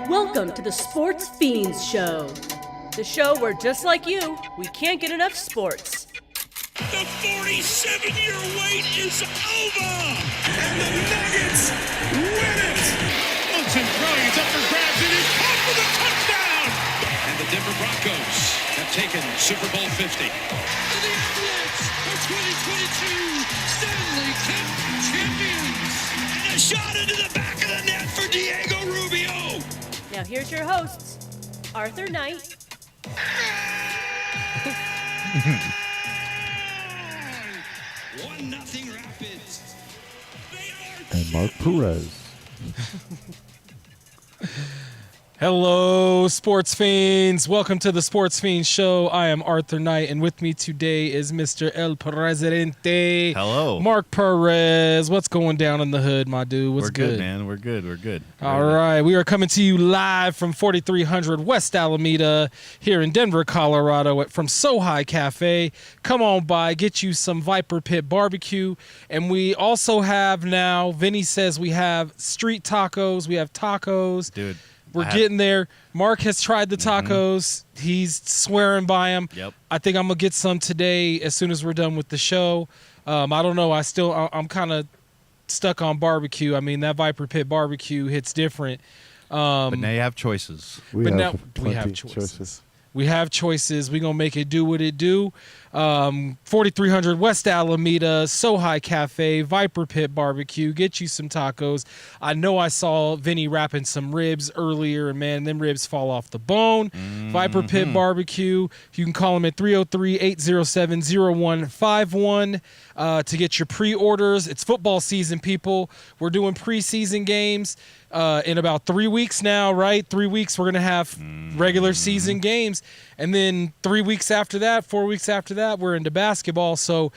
Welcome to the Sportz Phenz Show. The show where, just like you, we can't get enough sports. The 47-year wait is over! And the Nuggets win it! Wilson throwing, it's up for grabs, and he's caught for the touchdown! And the Denver Broncos have taken Super Bowl 50. And the Avalanche are 2022 Stanley Cup champions! And a shot into the back of the net for Diego Rubio! Now here's your hosts, Arthur Knight. 1-0 Rapids. And Mark Perez. Hello, Sportz Phenz. Welcome to the Sportz Phenz Show. I am Arthur Knight, and with me today is Mr. El Presidente. Hello. Mark Perez. What's going down in the hood, my dude? What's We're good, man. We're good. All right. We are coming to you live from 4300 West Alameda here in Denver, Colorado from Sohai Cafe. Come on by, get you some Viper Pit barbecue. And we also have now, Vinny says we have street tacos. We have tacos. Dude. We're getting there. Mark has tried the tacos. He's swearing by them. Yep. I think I'm going to get some today as soon as we're done with the show. I don't know. I'm kind of stuck on barbecue. I mean, that Viper Pit barbecue hits different. But now you have choices. We have choices. We have choices. We're going to make it do what it do. 4300 West Alameda, Sohai Cafe, Viper Pit Barbecue. Get you some tacos. I know I saw Vinny wrapping some ribs earlier, and, man, them ribs fall off the bone. Viper Pit Barbecue. You can call them at 303-807-0151 to get your pre-orders. It's football season, people. We're doing preseason games. In about 3 weeks now, right? 3 weeks, we're going to have regular season games. And then 3 weeks after that, 4 weeks after that, we're into basketball. So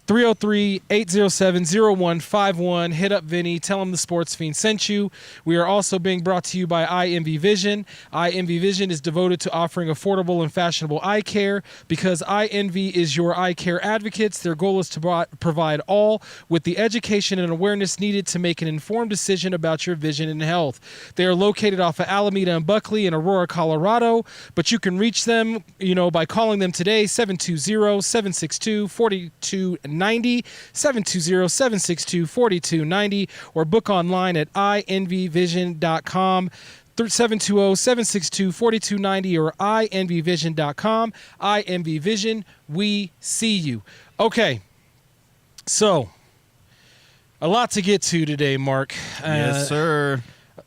303-807-0151. Hit up Vinny. Tell him the Sportz Phenz sent you. We are also being brought to you by iEnvy Vision. iEnvy Vision is devoted to offering affordable and fashionable eye care because iEnvy is your eye care advocates. Their goal is to provide all with the education and awareness needed to make an informed decision about your vision and health. They are located off of Alameda and Buckley in Aurora, Colorado, but you can reach them, by calling them today, 720-762-4290. 720-762-4290 or book online at ienvyvision.com. 720-762-4290 or ienvyvision.com. iEnvy Vision, we see you. Okay, so a lot to get to today, Mark. Yes, sir.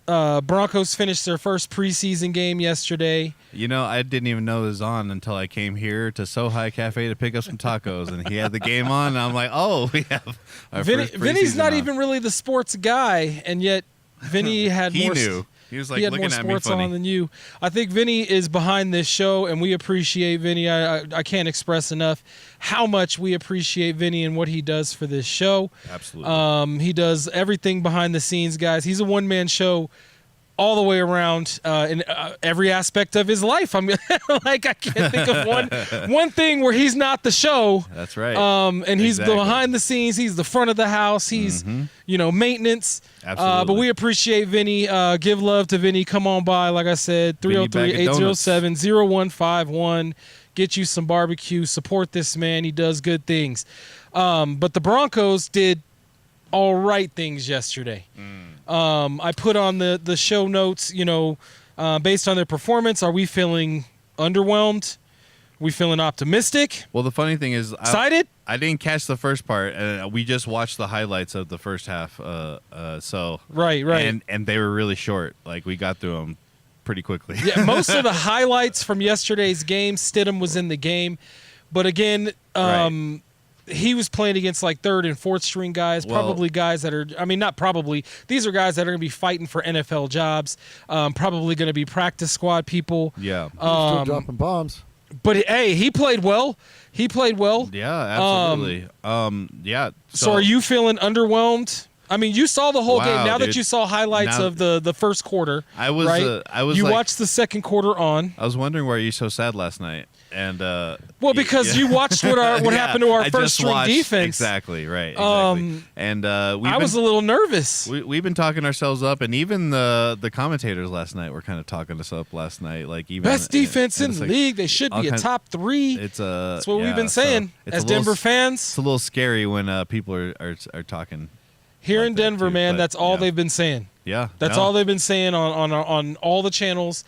Broncos finished their first preseason game yesterday. I didn't even know it was on until I came here to Sohai Cafe to pick up some tacos, and he had the game on, and I'm like, oh, we have our first Vinny's not on. even really the sports guy, and yet Vinny had he more. knew. He was like he had looking more at me sports funny. on than you. I think Vinny is behind this show, and we appreciate Vinny. I can't express enough how much we appreciate Vinny and what he does for this show. Absolutely. He does everything behind the scenes, guys. He's a one-man show all the way around in every aspect of his life. I mean, I can't think of one thing where he's not the show. That's right. And he's behind the scenes. He's the front of the house. He's, maintenance. Absolutely. But we appreciate Vinny. Give love to Vinny. Come on by. Like I said, 303-807-0151. Get you some barbecue. Support this man. He does good things. But the Broncos did all right things yesterday. I put on the show notes, based on their performance. Are we feeling underwhelmed? We feeling optimistic? Well, the funny thing is, excited? I didn't catch the first part. We just watched the highlights of the first half. Right. And they were really short. Like, we got through them pretty quickly. Yeah, most of the highlights from yesterday's game, Stidham was in the game. But again, right. He was playing against like third and fourth string guys, probably guys that are, not probably, these are guys that are going to be fighting for NFL jobs, probably going to be practice squad people. Yeah. Still dropping bombs. But, hey, he played well. Yeah, absolutely. Yeah. So are you feeling underwhelmed? I mean, you saw the whole Wow, game. Now dude. that you saw highlights Now- of the first quarter, I was right? You like- watched the second quarter on. I was wondering why you're so sad last night. And Well, because you watched what Yeah, happened to our I first just string watched- defense. Exactly, right. Exactly. And I was a little nervous. we've been talking ourselves up, and even the commentators last night were kind of talking us up last night. Like even Best defense in it's the like league. They should all be a kinds- top 3. It's That's what we've yeah, been so saying it's as a little Denver It's fans. a little scary when people are talking. Here like in that, Denver, too, man, but, that's all yeah. they've been saying. Yeah, That's no. all they've been saying on all the channels.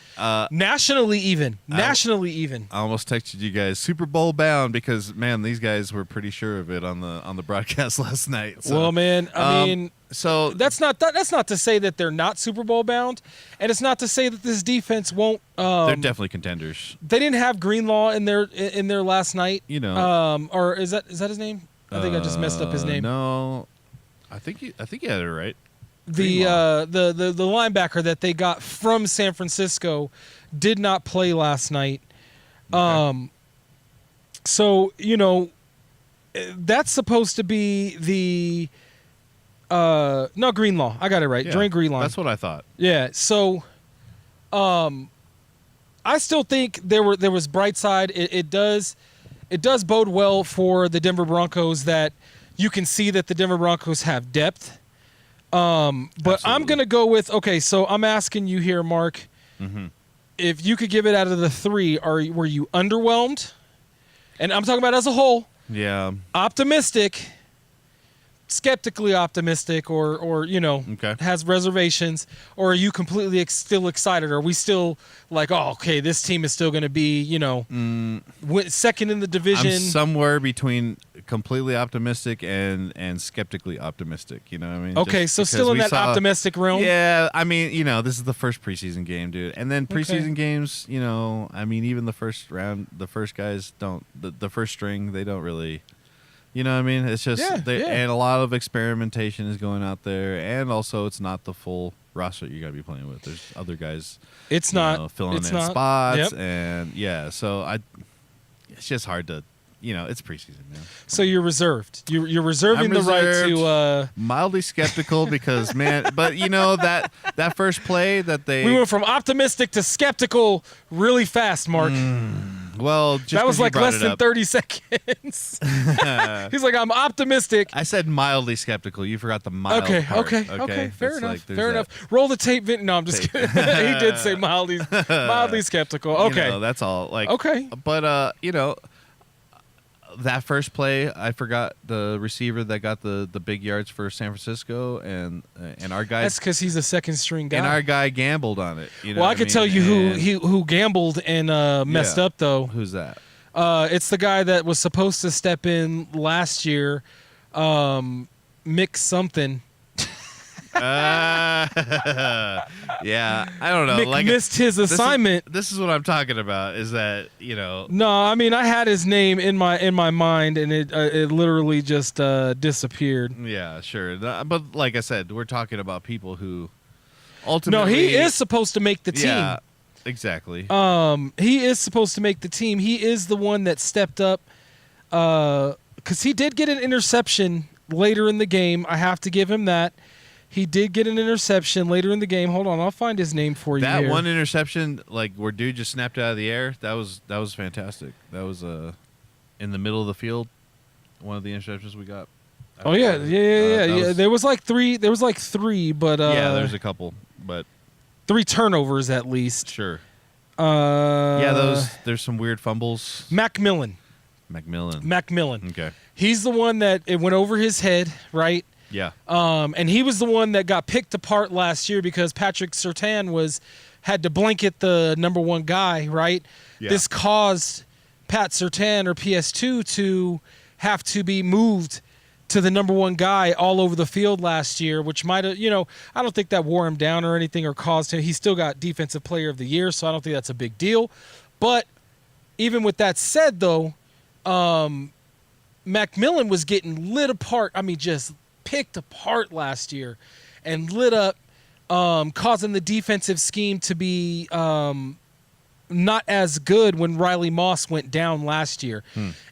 Nationally even. I almost texted you guys Super Bowl bound because man, these guys were pretty sure of it on the broadcast last night. So, Well, man, I mean, so that's not to say that they're not Super Bowl bound, and it's not to say that this defense won't. they're definitely contenders. They didn't have Greenlaw in there last night. You know. Or is that his name? I think I just messed up his name. No, I think you had it right. The linebacker that they got from San Francisco did not play last night. Okay. So that's supposed to be the no, Greenlaw. I got it right. Yeah, Dwayne Greenlaw. That's what I thought. Yeah. So I still think there was bright side. It does bode well for the Denver Broncos that you can see that the Denver Broncos have depth. But I'm Absolutely. going to go with, okay, so I'm asking you here, Mark, if you could give it out of the 3, were you underwhelmed? And I'm talking about as a whole, Yeah. optimistic, skeptically optimistic, or Okay. has reservations, or are you completely still excited? Are we still like, oh, okay, this team is still going to be, second in the division? I'm somewhere between completely optimistic and skeptically optimistic. You know what I mean? Okay, Just so because still in we that saw- optimistic realm? Yeah, I mean, this is the first preseason game, dude. And then preseason games, I mean, even the first round, the first guys don't, the first string, they don't really, you know what I mean? It's just, and a lot of experimentation is going out there. And also, it's not the full roster you got to be playing with. There's other guys, It's you not. know, filling It's in not. spots. Yep. And yeah, so it's just hard to, it's preseason, man. So you're reserved. You're reserving I'm the right reserved. to. Mildly skeptical because man, but that first play that they We went from optimistic to skeptical really fast, Mark. well, just That was 'cause you like brought less it than up. 30 seconds. He's like, I'm optimistic. I said mildly skeptical. You forgot the mild Okay, part, okay. Fair It's enough. like there's Fair that- enough. Roll the tape. No, I'm just kidding. He did say mildly skeptical. Okay. that's all. Like Okay. but that first play, I forgot the receiver that got the big yards for San Francisco, and our guy That's because he's a second string guy. and our guy gambled on it. You know Well, what I could mean? tell you And who gambled and messed Yeah. up though. who's that? It's the guy that was supposed to step in last year, Mick something. Yeah, I don't know. Mick missed his assignment. This is what I'm talking about. Is that No, I mean I had his name in my mind, and it literally just disappeared. Yeah, sure. But like I said, we're talking about people who No, ultimately. he is supposed to make the team. Yeah, exactly. He is supposed to make the team. He is the one that stepped up, because he did get an interception later in the game. I have to give him that. He did get an interception later in the game. Hold on, I'll find his name for you. That here. one interception, like where dude just snapped out of the air, that was fantastic. That was in the middle of the field. One of the interceptions we got. Oh yeah. That was- There was like three, but yeah, there's a couple, but 3 turnovers at least. sure. Yeah, There's some weird fumbles. Macmillan. Macmillan. Okay. He's the one that it went over his head, right? Yeah. And he was the one that got picked apart last year because Patrick Surtain had to blanket the number 1 guy, right? Yeah. This caused Pat Surtain or PS2 to have to be moved to the number 1 guy all over the field last year, which might have, I don't think that wore him down or anything or caused him. He still got Defensive Player of the Year, so I don't think that's a big deal. But even with that said, though, Macmillan was getting lit apart. I mean, just picked apart last year and lit up, causing the defensive scheme to be not as good when Riley Moss went down last year.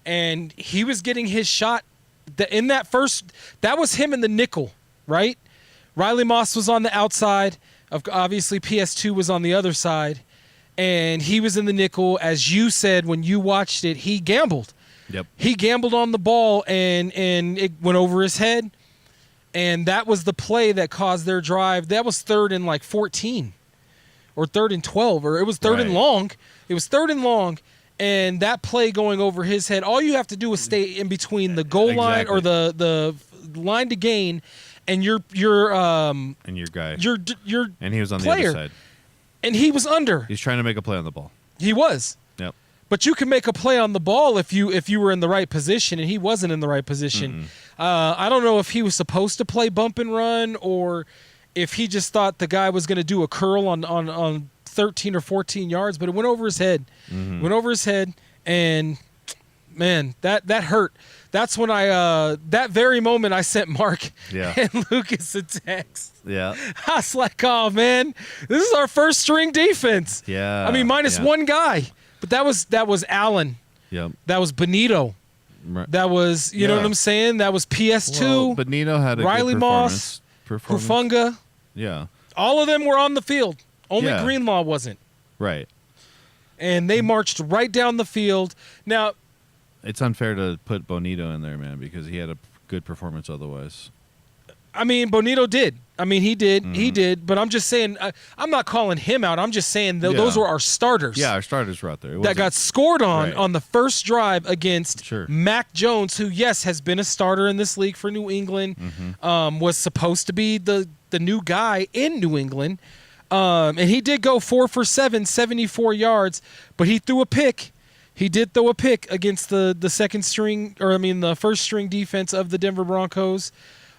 And he was getting his shot. That was him in the nickel right? Riley Moss was on the outside. Obviously, PS2 was on the other side. And he was in the nickel. As you said when you watched it, he gambled. Yep. He gambled on the ball, and it went over his head. And that was the play that caused their drive. That was 3rd and like 14 or 3rd and 12, or it was 3rd and long. It was 3rd and long, and that play going over his head, all you have to do is stay in between the goal line or the line to gain and your and your guy. Your and he was on player. the other side. And he was under. He's trying to make a play on the ball. He was. Yep. But you can make a play on the ball if you were in the right position, and he wasn't in the right position. I don't know if he was supposed to play bump and run or if he just thought the guy was going to do a curl on 13 or 14 yards, but it went over his head. Went over his head, and man, that hurt. That's when that very moment I sent Mark and Lucas a text. Yeah. I was like, oh, man, this is our first string defense. Yeah. I mean, minus one guy. But that was Allen. Yep. That was Bonito. Right. That was, you know what I'm saying? That was PS2. Well, Bonito had a Riley good Moss, Hufunga. Yeah. All of them were on the field. Only Yeah. Greenlaw wasn't. Right. And they marched right down the field. Now, it's unfair to put Bonito in there, man, because he had a good performance otherwise. I mean, Bonito did. I mean, he did. He did. But I'm just saying, I'm not calling him out. I'm just saying those were our starters. Yeah, our starters were out there. That got scored on the first drive against Mac Jones, who, yes, has been a starter in this league for New England, was supposed to be the new guy in New England. And he did go 4 for 7, 74 yards, but he threw a pick. He did throw a pick against the first string defense of the Denver Broncos.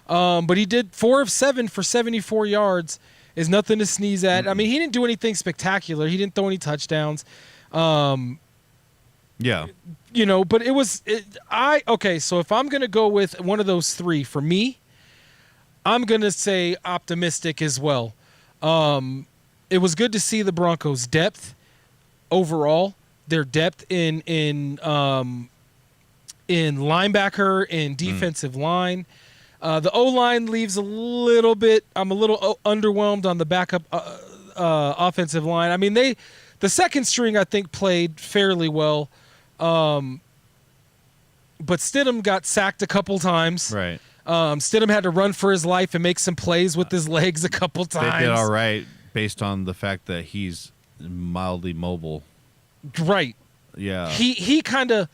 But he did 4 of 7 for 74 yards. Is nothing to sneeze at. I mean, he didn't do anything spectacular. He didn't throw any touchdowns. Yeah. You know, but it was okay, so if I'm going to go with one of those three, for me, I'm going to say optimistic as well. It was good to see the Broncos' depth overall. Their depth in linebacker and defensive line. The O-line leaves a little bit. I'm a little underwhelmed on the backup offensive line. I mean, the second string I think played fairly well, but Stidham got sacked a couple times. Right. Stidham had to run for his life and make some plays with his legs a couple times. They did all right based on the fact that he's mildly mobile. Right. Yeah. He kind of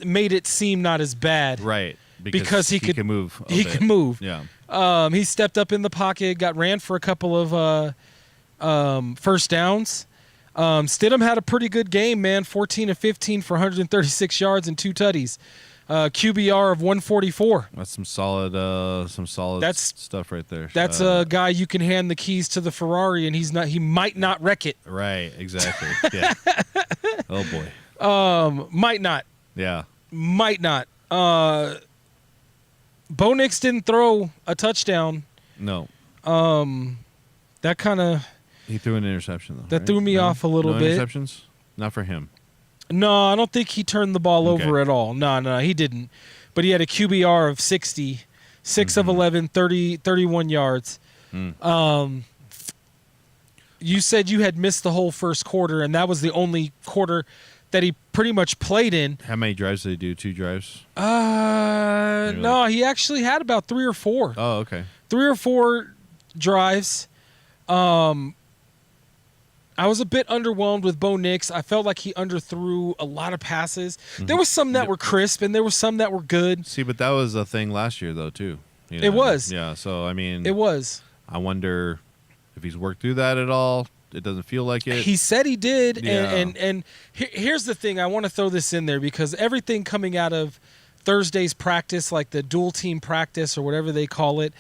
made it seem not as bad. Right. Because he could move. He could move. Yeah. He stepped up in the pocket, ran for a couple of first downs. Stidham had a pretty good game, man. 14 of 15 for 136 yards and 2 tutties. QBR of 144. That's some solid stuff right there. That's a guy you can hand the keys to the Ferrari and he might not wreck it. Right, exactly. Yeah. Oh boy. Might not. Yeah. Might not. Bo Nix didn't throw a touchdown. No. That kind of he threw an interception though. That threw me off a little bit. Interceptions? Not for him. No, I don't think he turned the ball over at all. No, he didn't. But he had a QBR of 60, 6 of 11, 31 yards. You said you had missed the whole first quarter, and that was the only quarter that he pretty much played in. How many drives did he do? 2 drives? No, he actually had about 3 or 4. Oh, okay. 3 or 4 drives. I was a bit underwhelmed with Bo Nix. I felt like he underthrew a lot of passes. There were some that were crisp, and there were some that were good. See, but that was a thing last year, though, too. You know? It was. Yeah, so, I mean. It was. I wonder if he's worked through that at all. It doesn't feel like it. He said he did, Yeah. and here's the thing. I want to throw this in there because everything coming out of Thursday's practice, like the dual team practice or whatever they call it,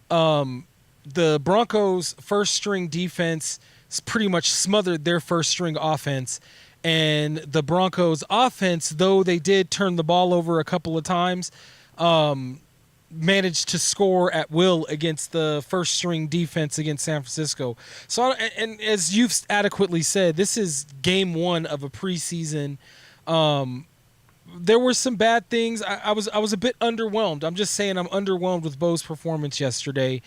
the Broncos' first string defense pretty much smothered their first string offense, and the Broncos' offense, though they did turn the ball over a couple of times, managed to score at will against the first string defense against San Francisco. So, and as you've adequately said, this is game 1 of a preseason there were some bad things. I was a bit underwhelmed. I'm just saying I'm underwhelmed with Bo's performance yesterday.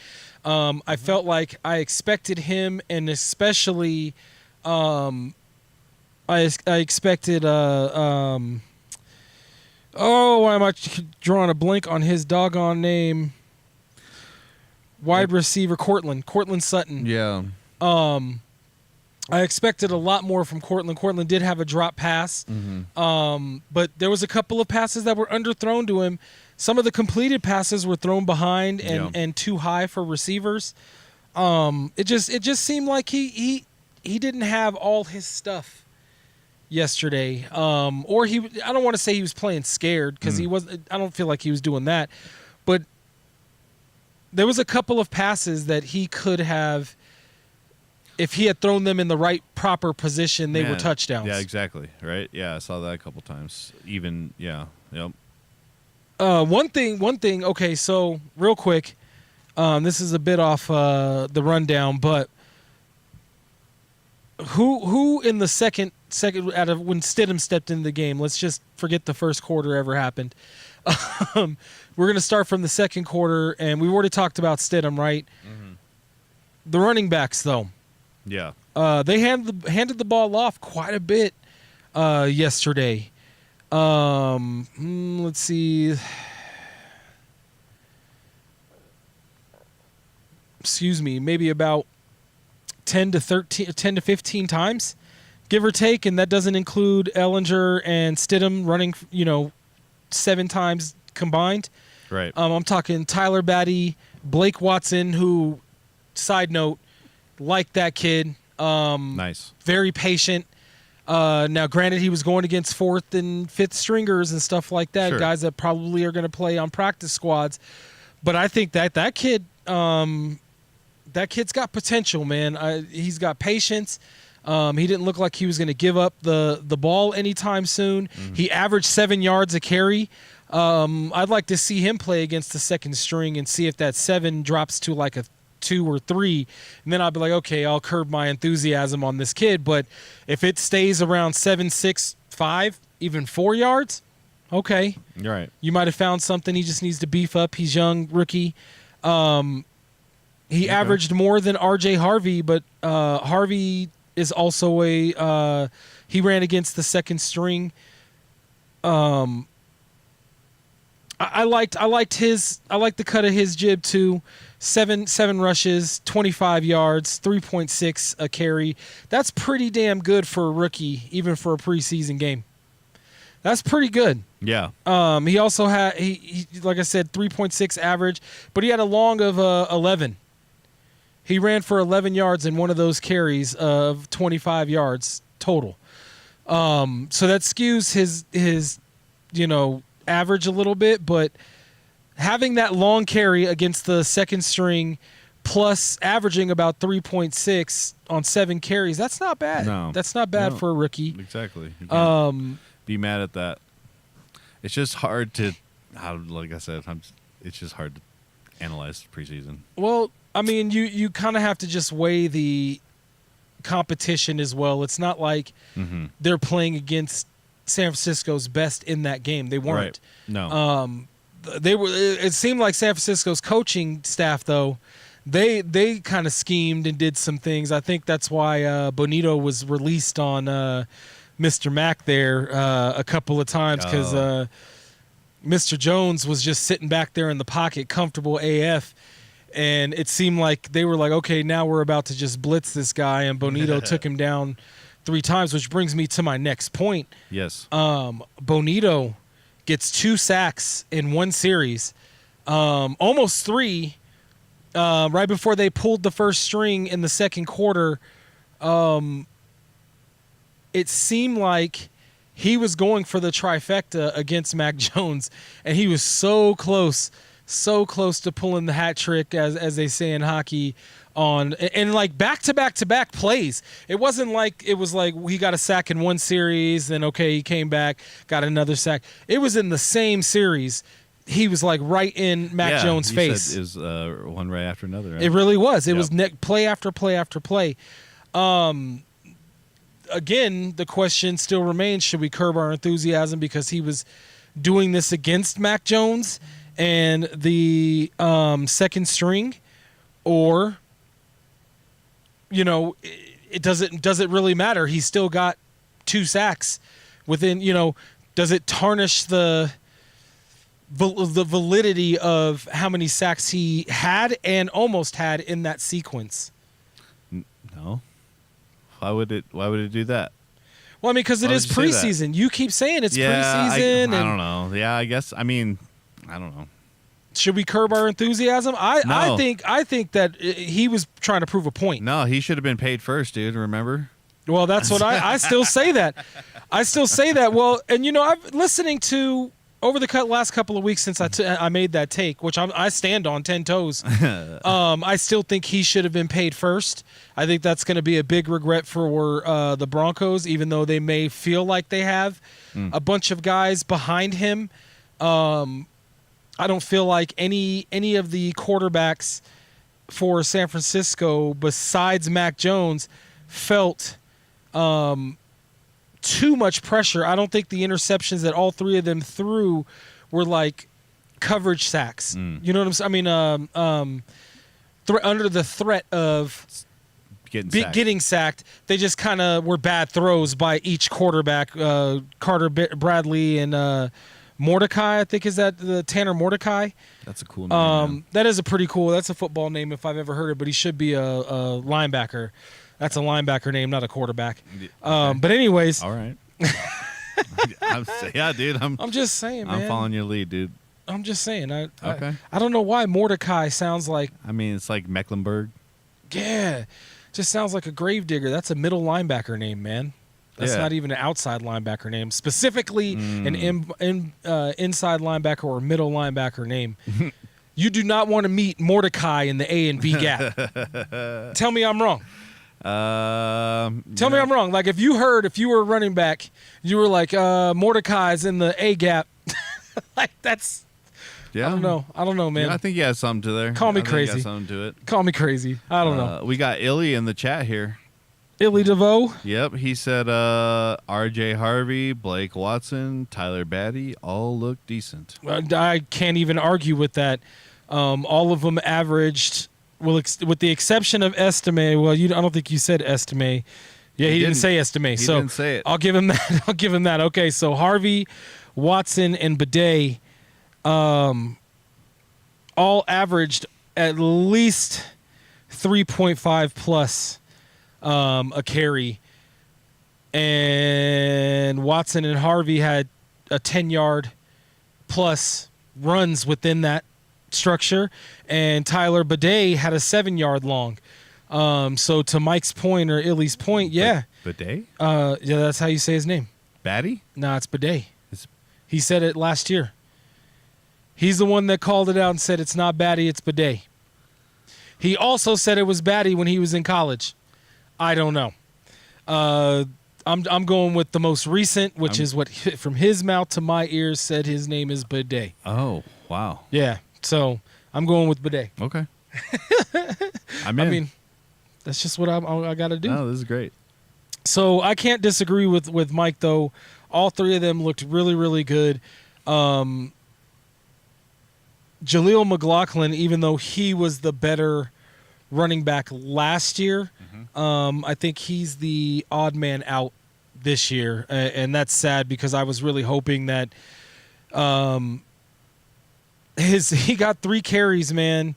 I felt like I expected him, and especially I expected why am I drawing a blank on his doggone name? Wide receiver Cortland Sutton. Yeah. I expected a lot more from Cortland. Cortland did have a drop pass, but there was a couple of passes that were underthrown to him. Some of the completed passes were thrown behind and too high for receivers. It just seemed like he didn't have all his stuff yesterday. Or I don't want to say he was playing scared, because he was. I don't feel like he was doing that, but there was a couple of passes that he could have. If he had thrown them in the right, proper position, they were touchdowns. Yeah, exactly. Right? Yeah, I saw that a couple times. Even, yeah. Yep. One thing. Okay, so real quick, this is a bit off the rundown, but who in the second out of when Stidham stepped into the game? Let's just forget the first quarter ever happened. We're gonna start from the second quarter, and we've already talked about Stidham, right? Mm-hmm. The running backs, though. Yeah. They handed the ball off quite a bit yesterday. Let's see. Excuse me, maybe about 10 to 15 times, give or take, and that doesn't include Ellinger and Stidham running, 7 times combined. Right. I'm talking Tyler Batty, Blake Watson, who, side note, like that kid. Nice. Very patient. Now, granted, he was going against 4th and 5th stringers and stuff like that, Sure. guys that probably are going to play on practice squads. But I think that kid, that kid's got potential, man. He's got patience. He didn't look like he was going to give up the ball anytime soon. Mm-hmm. He averaged 7 yards a carry. I'd like to see him play against the second string and see if that 7 drops to like a 2 or 3, and then I'll be like, okay, I'll curb my enthusiasm on this kid. But if it stays around 7, 6, 5, even 4 yards, okay. You're right. You might have found something. He just needs to beef up. He's young, rookie. He averaged more than R.J. Harvey, but Harvey is also he ran against the second string. I liked the cut of his jib too. 7 rushes, 25 yards, 3.6 a carry. That's pretty damn good for a rookie, even for a preseason game. That's pretty good. Yeah. He also had he like I said, 3.6 average, but he had a long of 11. He ran for 11 yards in one of those carries of 25 yards total. So that skews his average a little bit, but having that long carry against the second string plus averaging about 3.6 on 7 carries, that's not bad. No. That's not bad for a rookie. Exactly. You can't be mad at that. It's just hard to, like I said, it's just hard to analyze preseason. Well, I mean, you kind of have to just weigh the competition as well. It's not like they're playing against San Francisco's best in that game. They weren't. Right. No. They were. It seemed like San Francisco's coaching staff, though, they kind of schemed and did some things. I think that's why Bonito was released on Mr. Mack there a couple of times, because Mr. Jones was just sitting back there in the pocket, comfortable AF. And it seemed like they were like, okay, now we're about to just blitz this guy, and Bonito took him down 3 times, which brings me to my next point. Yes. Bonito gets 2 sacks in one series, almost 3, right before they pulled the first string in the second quarter. It seemed like he was going for the trifecta against Mac Jones, and he was so close to pulling the hat trick, as they say in hockey, and like back-to-back plays. It wasn't like it was like he got a sack in one series, then okay, he came back, got another sack. It was in the same series. He was like right in Mac Jones' face. Said it was one right after another. Right? It really was. It was play after play after play. again, the question still remains, should we curb our enthusiasm because he was doing this against Mac Jones and the second string? Or, it doesn't really matter. He's still got 2 sacks within, does it tarnish the validity of how many sacks he had and almost had in that sequence? No. Why would it do that? Well, I mean, because it is preseason. You keep saying it's preseason. I don't know. Yeah, I guess. I mean, I don't know. Should we curb our enthusiasm? No. I think that he was trying to prove a point. No, he should have been paid first, dude. Remember? Well, that's what I still say that. I still say that. Well, and I've listening to over the last couple of weeks since I made that take, which I stand on 10 toes. I still think he should have been paid first. I think that's going to be a big regret for the Broncos, even though they may feel like they have a bunch of guys behind him. I don't feel like any of the quarterbacks for San Francisco besides Mac Jones felt too much pressure. I don't think the interceptions that all 3 of them threw were like coverage sacks. You know what I'm saying? I mean, under the threat of getting sacked, they just kind of were bad throws by each quarterback. Carter Bradley and Mordecai, I think, is that the Tanner Mordecai? That's a cool name. That is that's a football name if I've ever heard it, but he should be a linebacker. That's a linebacker name, not a quarterback. Okay. But anyways. All right. Yeah, dude. I'm just saying, man. I'm following your lead, dude. I'm just saying. I don't know why Mordecai sounds like. I mean, it's like Mecklenburg. Yeah. Just sounds like a gravedigger. That's a middle linebacker name, man. That's not even an outside linebacker name. Specifically an inside linebacker or middle linebacker name. You do not want to meet Mordecai in the A and B gap. Tell me I'm wrong. Tell me I'm wrong. Like if you were a running back, you were like, Mordecai's in the A gap. Like that's. Yeah. I don't know, man. Yeah, I think you have something to there. Call me crazy. You got something to it. Call me crazy. I don't know. We got Illy in the chat here. Illy DeVoe? Yep. He said R.J. Harvey, Blake Watson, Tyler Batty all look decent. I can't even argue with that. All of them averaged, with the exception of Estime. Well, I don't think you said Estime. Yeah, he didn't say Estime. He didn't say it. I'll give him that. Okay, so Harvey, Watson, and Bidet all averaged at least 3.5 plus a carry, and Watson and Harvey had a 10-yard plus runs within that structure, and Tyler Bidet had a 7-yard long. So to Mike's point or Illy's point, yeah. Bidet? Yeah, that's how you say his name. Batty? No, it's Bidet. He said it last year. He's the one that called it out and said it's not Batty, it's Bidet. He also said it was Batty when he was in college. I don't know. I'm going with the most recent, which is what from his mouth to my ears said his name is Bidet. Oh, wow. Yeah, so I'm going with Bidet. Okay. I mean, that's just what I got to do. No, this is great. So I can't disagree with Mike, though. All 3 of them looked really, really good. Jaleel McLaughlin, even though he was the better running back last year, I think he's the odd man out this year, and that's sad because I was really hoping that he got 3 carries, man.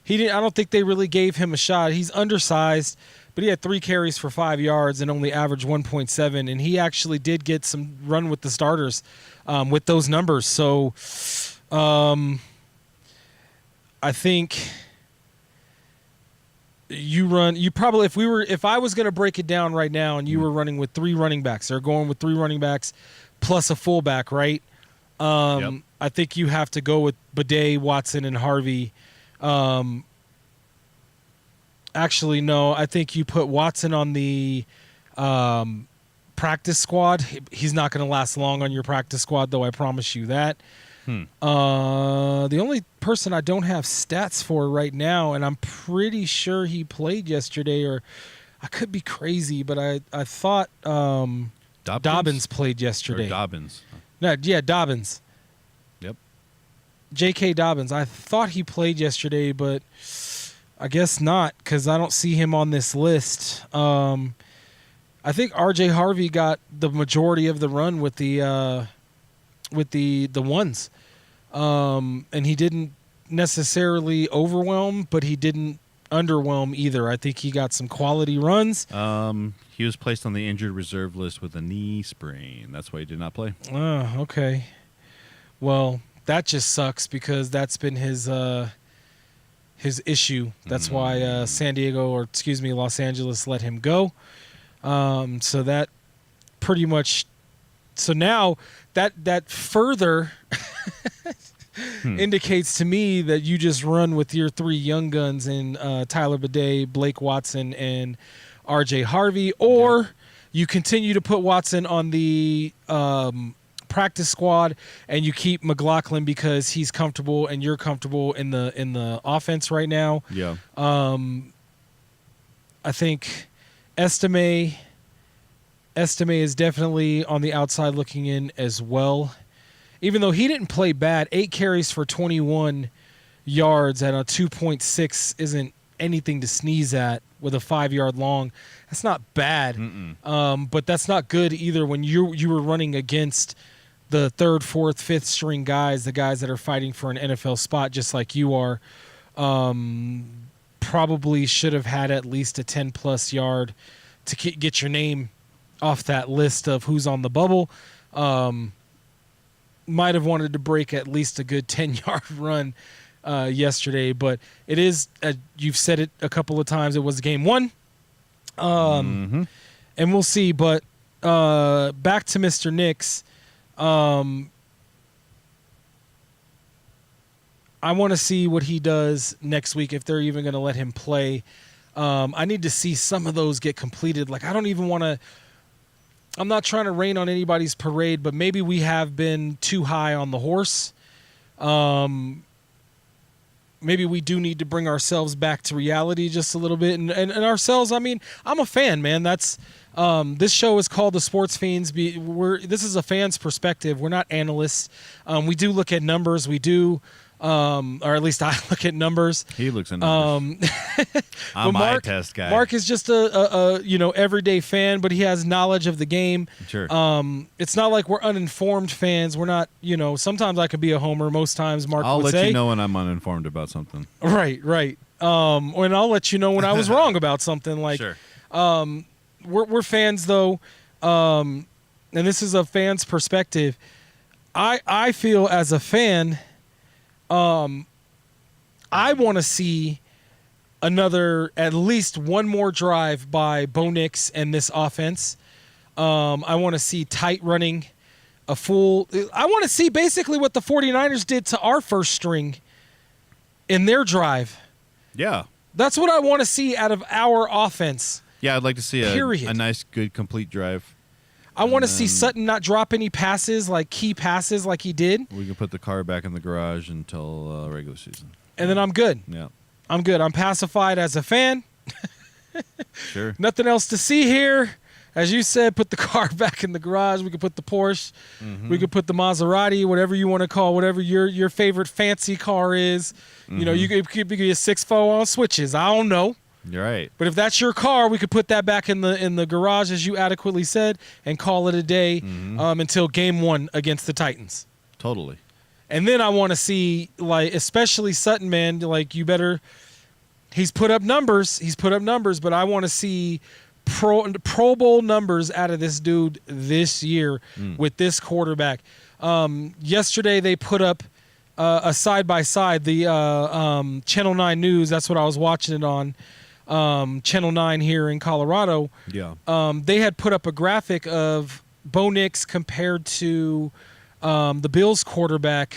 I don't think they really gave him a shot. He's undersized, but he had 3 carries for 5 yards and only averaged 1.7, and he actually did get some run with the starters with those numbers. So I think if I was going to break it down right now and you were running with 3 running backs, they're going with 3 running backs plus a fullback, right? Yep. I think you have to go with Bidet, Watson, and Harvey. Actually, no, I think you put Watson on the practice squad. He's not going to last long on your practice squad, though, I promise you that. The only person I don't have stats for right now, and I'm pretty sure he played yesterday, or I could be crazy, but I thought Dobbins played yesterday. Or Dobbins. No, yeah, Dobbins. Yep. J.K. Dobbins. I thought he played yesterday, but I guess not because I don't see him on this list. I think R.J. Harvey got the majority of the run with the ones, and he didn't necessarily overwhelm, but he didn't underwhelm either. I think he got some quality runs. He was placed on the injured reserve list with a knee sprain. That's why he did not play. Oh, okay. Well, that just sucks because that's been his issue. That's why Los Angeles let him go. So that pretty much. So now that further indicates to me that you just run with your three young guns in Tyler Bidet, Blake Watson, and R.J. Harvey, or you continue to put Watson on the practice squad and you keep McLaughlin because he's comfortable and you're comfortable in the offense right now. Yeah. I think Estime is definitely on the outside looking in as well. Even though he didn't play bad, 8 carries for 21 yards at a 2.6 isn't anything to sneeze at with a 5-yard long. That's not bad, but that's not good either when you were running against the 3rd, 4th, 5th string guys, the guys that are fighting for an NFL spot just like you are. Probably should have had at least a 10-plus yard to get your name off that list of who's on the bubble. Might have wanted to break at least a good 10-yard run yesterday, but it is, you've said it a couple of times, it was game 1. And we'll see, but back to Mr. Nix. I want to see what he does next week, if they're even going to let him play. I need to see some of those get completed. Like, I don't even want to, I'm not trying to rain on anybody's parade, but maybe we have been too high on the horse. Maybe we do need to bring ourselves back to reality just a little bit. And ourselves, I mean, I'm a fan, man. That's this show is called the Sportz Phenz. This is a fan's perspective. We're not analysts. We do look at numbers. We do, or at least I look at numbers. He looks at numbers. I'm eye test guy. Mark is just a everyday fan, but he has knowledge of the game. Sure. It's not like we're uninformed fans. We're not, sometimes I could be a homer. Most times Mark I'll would let say. you know when I'm uninformed about something. Right. And I'll let you know when I was wrong about something. Like, sure. We're fans though, and this is a fan's perspective. I feel as a fan, I want to see at least one more drive by Bo Nix and this offense. I want to see tight running, I want to see basically what the 49ers did to our first string in their drive. Yeah. That's what I want to see out of our offense. Yeah, I'd like to see a nice, good, complete drive. I want to see Sutton not drop any passes, like key passes like he did. We can put the car back in the garage until regular season. And then I'm good. Yeah. I'm good. I'm pacified as a fan. Sure. Nothing else to see here. As you said, put the car back in the garage. We could put the Porsche. We could put the Maserati, whatever you want to call, whatever your favorite fancy car is. You could be a 6.4 on switches. I don't know. You're right. But if that's your car, we could put that back in the garage, as you adequately said, and call it a day until game 1 against the Titans. Totally. And then I want to see, like, especially Sutton, man, like, he's put up numbers, but I want to see Pro Bowl numbers out of this dude this year with this quarterback. Yesterday they put up a side-by-side, the Channel 9 News, that's what I was watching it on, Channel 9 here in Colorado. Yeah. They had put up a graphic of Bo Nix compared to the Bills quarterback,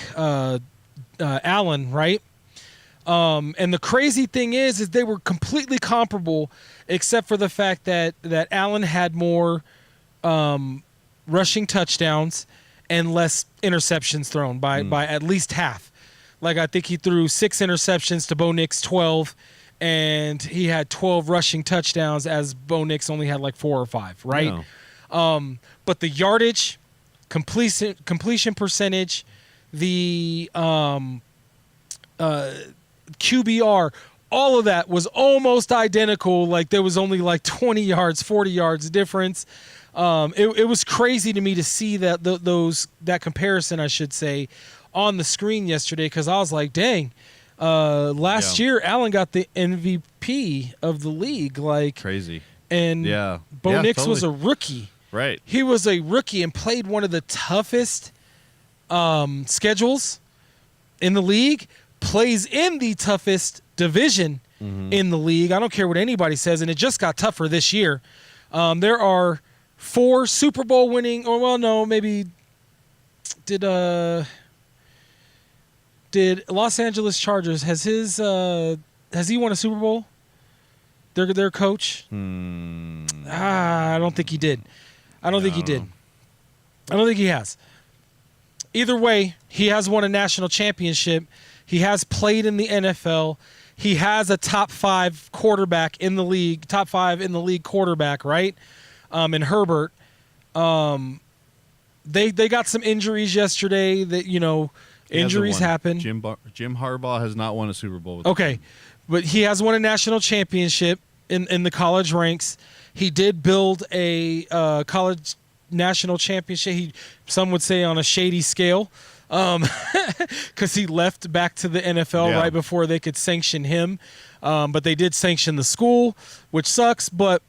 Allen, right? And the crazy thing is they were completely comparable, except for the fact that Allen had more rushing touchdowns and less interceptions thrown by at least half. Like, I think he threw 6 interceptions to Bo Nix 12, and he had 12 rushing touchdowns, as Bo Nix only had like 4 or 5, right? No. But the yardage, completion percentage, the QBR, all of that was almost identical. Like there was only like 20 yards, 40 yards difference. It was crazy to me to see that that comparison, I should say, on the screen yesterday, because I was like, dang, last year Allen got the MVP of the league. Like Crazy. And Bo Nix was a rookie. Right. He was a rookie and played one of the toughest schedules in the league, plays in the toughest division in the league. I don't care what anybody says, and it just got tougher this year. There are 4 Super Bowl winning, or well, no, maybe did Los Angeles Chargers, has he won a Super Bowl? Their coach? I don't think he did. I don't think he did. I don't think he has. Either way, he has won a national championship. He has played in the NFL. He has a top 5 quarterback in the league, top 5 in the league quarterback, right? In Herbert. They got some injuries yesterday that, injuries happen. Jim Harbaugh has not won a Super Bowl. Okay, but he has won a national championship in the college ranks. He did build a college national championship. Some would say on a shady scale, because he left back to the NFL right before they could sanction him. But they did sanction the school, which sucks. But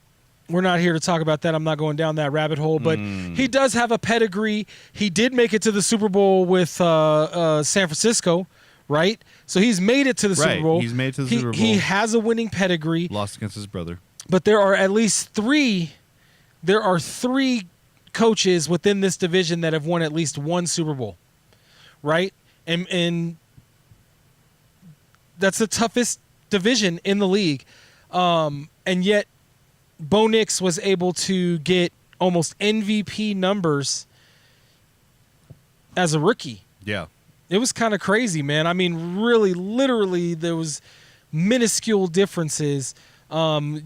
we're not here to talk about that. I'm not going down that rabbit hole. But he does have a pedigree. He did make it to the Super Bowl with San Francisco, right? So he's made it to the Super Bowl. He's made it to the Super Bowl. He has a winning pedigree. Lost against his brother. But there are at least 3. There are 3 coaches within this division that have won at least 1 Super Bowl, right? And that's the toughest division in the league. And yet Bo Nix was able to get almost MVP numbers as a rookie. Yeah. It was kind of crazy, man. I mean, really, literally, there was minuscule differences. More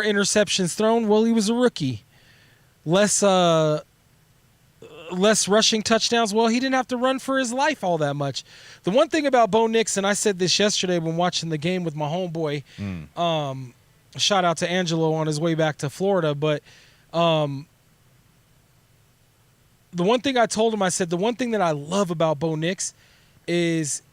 interceptions thrown. Well, he was a rookie. Less rushing touchdowns. Well, he didn't have to run for his life all that much. The one thing about Bo Nix, and I said this yesterday when watching the game with my homeboy, shout out to Angelo on his way back to Florida, but the one thing I told him, I said, the one thing that I love about Bo Nix is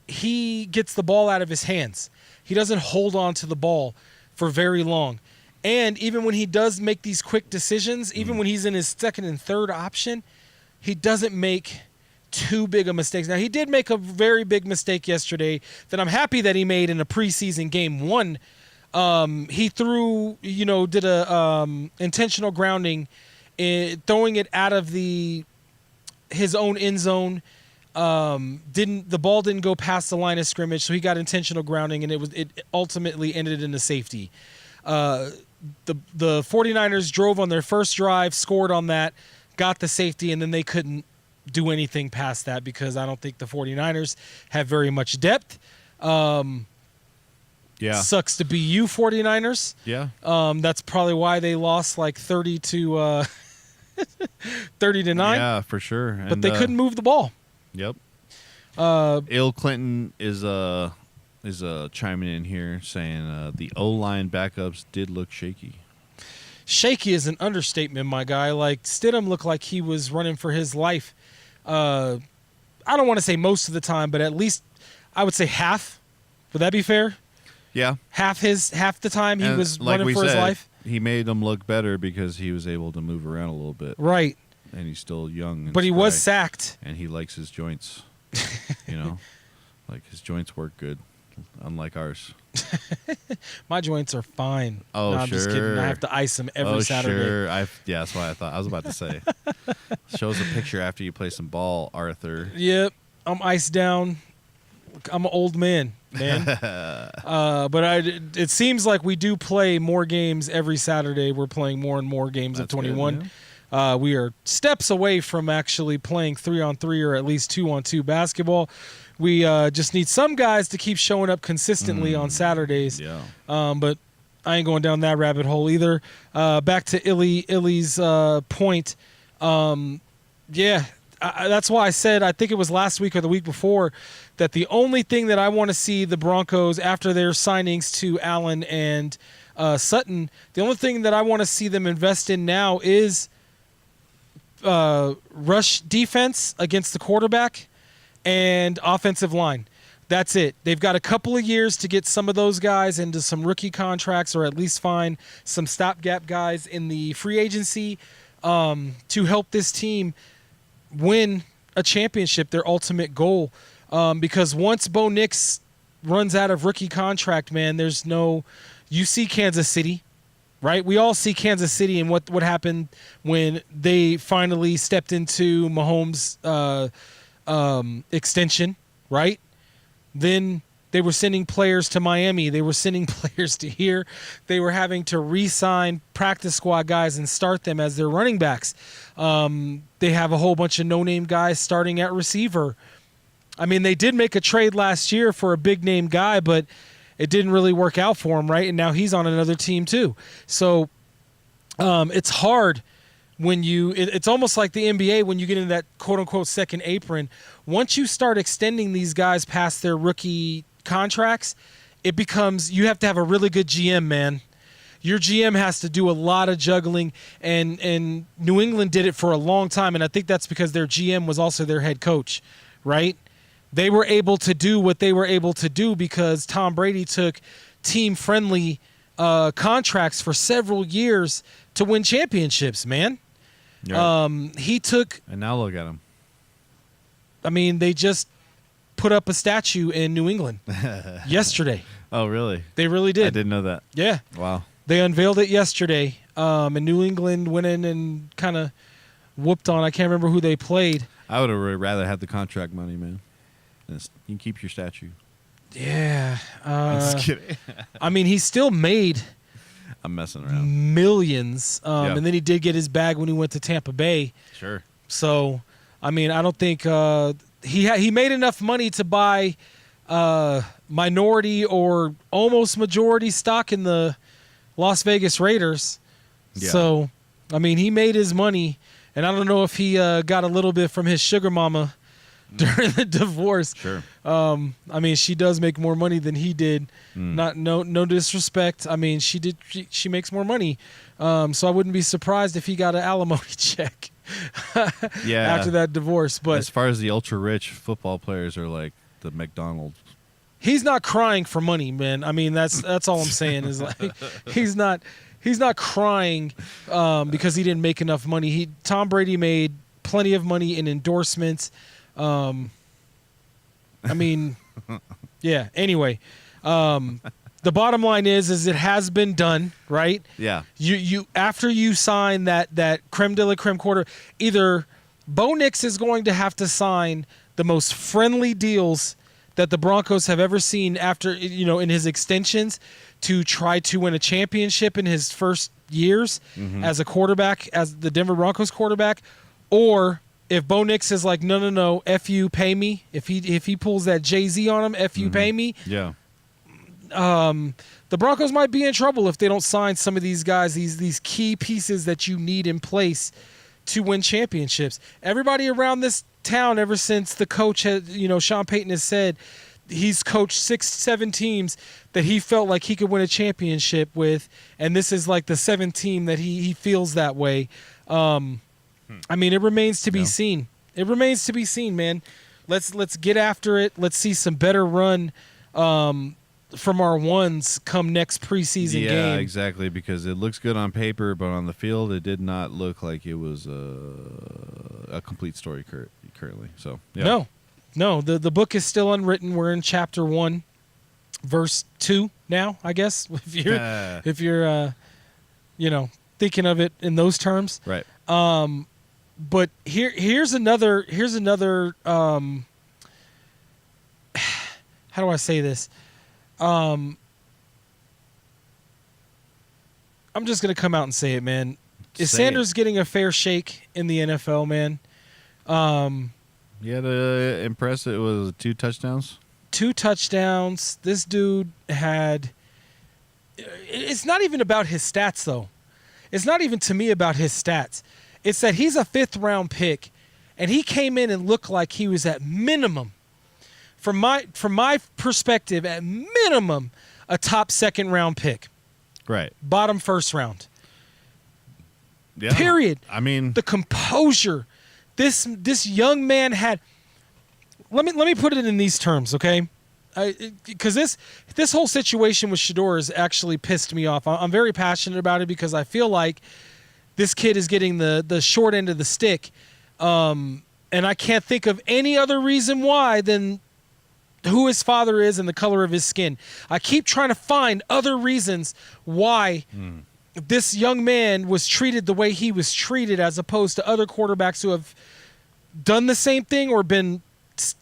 he gets the ball out of his hands. He doesn't hold on to the ball for very long. And even when he does make these quick decisions, even when he's in his second and third option, he doesn't make too big of mistakes. Now, he did make a very big mistake yesterday that I'm happy that he made in a preseason game 1. He threw, did a intentional grounding, throwing it out of his own end zone. The ball didn't go past the line of scrimmage, so he got intentional grounding, and it ultimately ended in a safety. The 49ers drove on their first drive, scored on that, got the safety, and then they couldn't do anything past that because I don't think the 49ers have very much depth. Sucks to be you, 49ers. Yeah. That's probably why they lost like 30 to 9. Yeah, for sure. But they couldn't move the ball. Yep. Il Clinton is chiming in here saying the O-line backups did look shaky. Shaky is an understatement, my guy. Like, Stidham looked like he was running for his life. I don't want to say most of the time, but at least I would say half. Would that be fair? Yeah. Half the time he was running for his life. He made him look better because he was able to move around a little bit. Right. And he's still young. And but he was sacked. And he likes his joints. Like his joints work good, unlike ours. My joints are fine. Oh, no, I'm just kidding. I have to ice them every Saturday. Sure. That's why I was about to say. Show us a picture after you play some ball, Arthur. Yep. I'm iced down. I'm an old man. But it seems like we do play more games every Saturday. We're playing more and more games of 21. Good, yeah. We are steps away from actually playing 3-on-3 or at least 2-on-2 basketball. We just need some guys to keep showing up consistently on Saturdays. Yeah. But I ain't going down that rabbit hole either. Back to Illy's point. That's why I said, I think it was last week or the week before, that the only thing that I want to see the Broncos after their signings to Allen and Sutton, the only thing that I want to see them invest in now is rush defense against the quarterback and offensive line. That's it. They've got a couple of years to get some of those guys into some rookie contracts, or at least find some stopgap guys in the free agency to help this team win a championship, their ultimate goal. Because once Bo Nix runs out of rookie contract, man, there's no... You see Kansas City, right? We all see Kansas City and what happened when they finally stepped into Mahomes' extension, right? Then they were sending players to Miami. They were sending players to here. They were having to re-sign practice squad guys and start them as their running backs. They have a whole bunch of no-name guys starting at receiver. I mean, they did make a trade last year for a big-name guy, but it didn't really work out for him, right? And now he's on another team too. So it's hard when it's almost like the NBA when you get into that quote-unquote second apron. Once you start extending these guys past their rookie contracts, it becomes, you have to have a really good GM, man. Your GM has to do a lot of juggling, and New England did it for a long time, and I think that's because their GM was also their head coach, right? They were able to do what they were able to do because Tom Brady took team-friendly contracts for several years to win championships, man. Yeah. He took... And now look at him. I mean, they just put up a statue in New England yesterday. Oh, really? They really did. I didn't know that. Yeah. Wow. They unveiled it yesterday, and New England went in and kind of whooped on. I can't remember who they played. I would have rather had the contract money, man. You can keep your statue. Yeah. I'm just kidding. I mean, he still made I'm messing around. millions, Yeah. and then he did get his bag when he went to Tampa Bay. Sure. So, I mean, I don't think he made enough money to buy minority or almost majority stock in the Las Vegas Raiders. Yeah. So, I mean, he made his money, and I don't know if he got a little bit from his sugar mama during the divorce. Sure. I mean, she does make more money than he did. No disrespect. I mean, she makes more money. So I wouldn't be surprised if he got an alimony check Yeah. after that divorce. But as far as the ultra rich football players are like the McDonald's. he's not crying for money, man. I mean, that's all I'm saying is like he's not crying because he didn't make enough money. Tom Brady made plenty of money in endorsements. I mean, yeah. Anyway, the bottom line is it has been done, right? Yeah. You after you sign that creme de la creme quarter, either Bo Nix is going to have to sign the most friendly deals that the Broncos have ever seen after, in his extensions to try to win a championship in his first years as a quarterback, as the Denver Broncos quarterback, or if Bo Nix is like, no, F you, pay me. If he pulls that Jay-Z on him, F you, pay me. Yeah. The Broncos might be in trouble if they don't sign some of these guys, these key pieces that you need in place to win championships. Everybody around this town, ever since the coach had, Sean Payton has said he's coached 6-7 teams that he felt like he could win a championship with, and this is like the 7th team that he feels that way. I mean, it remains to be seen. It remains to be seen, man. Let's get after it. Let's see some better run from our ones come next preseason game. Yeah, exactly, because it looks good on paper, but on the field it did not look like it was a complete story currently. So, yeah. No, the book is still unwritten. We're in chapter 1, verse 2 now, I guess, if you're thinking of it in those terms. Right. But here's another how do I say this? I'm just going to come out and say it, man. Is Sanders getting a fair shake in the NFL, man? He had a impressive. It was 2 touchdowns. 2 touchdowns. This dude had. It's not even about his stats, though. It's not even to me about his stats. It's that he's a 5th-round pick, and he came in and looked like he was at minimum, from my perspective, at minimum, a top 2nd-round pick. Right. Bottom 1st round. Yeah. Period. I mean, the composure this young man had. Let me put it in these terms, okay? Because this whole situation with Shedeur has actually pissed me off. I'm very passionate about it because I feel like this kid is getting the short end of the stick, and I can't think of any other reason why than who his father is and the color of his skin. I keep trying to find other reasons why this young man was treated the way he was treated as opposed to other quarterbacks who have done the same thing or been,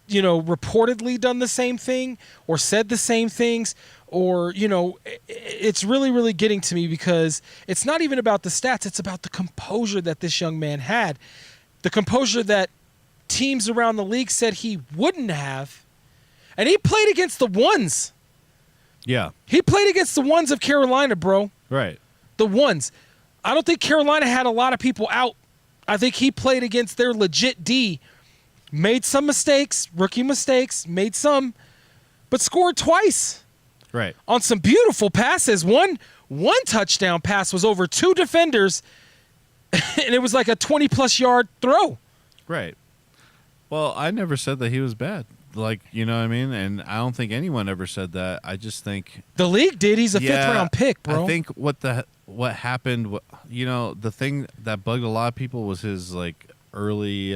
reportedly done the same thing or said the same things, or, it's really, really getting to me because it's not even about the stats. It's about the composure that this young man had, the composure that teams around the league said he wouldn't have. And he played against the ones. yeah. He played against the ones of Carolina, bro. Right. The ones. I don't think Carolina had a lot of people out. I think he played against their legit D. Made some mistakes, rookie mistakes, made some, but scored twice. Right. On some beautiful passes. One touchdown pass was over 2 defenders, and it was like a 20-plus yard throw. Right. Well, I never said that he was bad. Like, you know what I mean? And I don't think anyone ever said that. I just think the league did. He's a 5th-round pick, bro. I think what happened, the thing that bugged a lot of people was his, like, early,